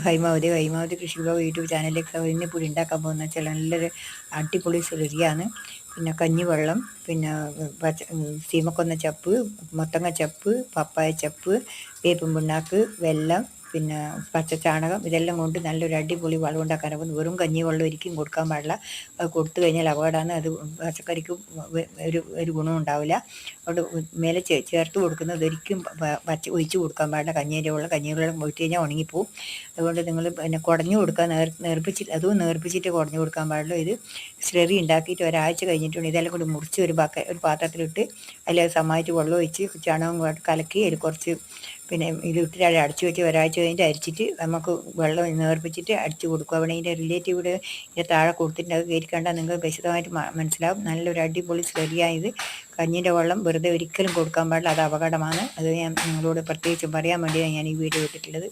ഹൈമാവതി കൃഷിഭവൻ YouTube ചാനലിലേക്ക് ഇന്നിപ്പോൾ ഉണ്ടാക്കാൻ പോകുന്ന വെച്ചാൽ നല്ലൊരു അടിപൊളി സ്ലറിയാണ്. പിന്നെ കഞ്ഞിവെള്ളം, പിന്നെ സീമക്കൊന്ന ചപ്പ്, മത്തങ്ങ ചപ്പ്, പപ്പായ ചപ്പ്, വേപ്പും പിണ്ണാക്ക്, വെല്ലം, പിന്നെ പച്ചച്ചാണകം, ഇതെല്ലാം കൊണ്ട് നല്ലൊരു അടിപൊളി വളം ഉണ്ടാക്കാൻ. വെറും കഞ്ഞിവെള്ളം ഒരിക്കലും കൊടുക്കാൻ പാടില്ല. അത് കൊടുത്തു കഴിഞ്ഞാൽ അപകടമാണ്. അത് പച്ചക്കറിക്ക് ഒരു ഗുണവും ഉണ്ടാവില്ല. അതുകൊണ്ട് മേലെ ചേർത്ത് കൊടുക്കുന്നത് ഒരിക്കലും ഒഴിച്ച് കൊടുക്കാൻ പാടില്ല. കഞ്ഞിവെള്ളം ഒഴിച്ച് കഴിഞ്ഞാൽ ഉണങ്ങിപ്പോവും. അതുകൊണ്ട് നിങ്ങൾ പിന്നെ കുടഞ്ഞു കൊടുക്കാൻ നേർപ്പിച്ചിട്ട്, അതും നേർപ്പിച്ചിട്ട് കുടഞ്ഞു കൊടുക്കാൻ പാടുള്ളൂ. ഇത് സ്ലറി ഉണ്ടാക്കിയിട്ട് ഒരാഴ്ച കഴിഞ്ഞിട്ടുണ്ട്. ഇതെല്ലാം കൂടി മുറിച്ച് ഒരു പാത്രത്തിലിട്ട് അതിൽ സമായിട്ട് വെള്ളം ഒഴിച്ച് ചാണകം കലക്കി അതിൽ കുറച്ച് പിന്നെ ഇതിട്ടിട്ട് അടച്ചു വെച്ച് ഒരാഴ്ച കഴിഞ്ഞിട്ട് അരിച്ചിട്ട് നമുക്ക് വെള്ളം നേർപ്പിച്ചിട്ട് അടിച്ചു കൊടുക്കും. അവിടെ ഇതിൻ്റെ റിലേറ്റീവിടെ ഇതിൻ്റെ താഴെ കൊടുത്തിട്ട് അത് കയറിക്കണ്ടാൽ നിങ്ങൾക്ക് വിശദമായിട്ട് മനസ്സിലാവും. നല്ലൊരു അടിപൊളി സ്ലറിയായത്. കഞ്ഞിൻ്റെ വെള്ളം വെറുതെ ഒരിക്കലും കൊടുക്കാൻ പാടില്ല. അത് അപകടമാണ്. അത് ഞാൻ നിങ്ങളോട് പ്രത്യേകിച്ചും പറയാൻ വേണ്ടിയാണ് ഞാൻ ഈ വീഡിയോ ഇട്ടിട്ടുള്ളത്.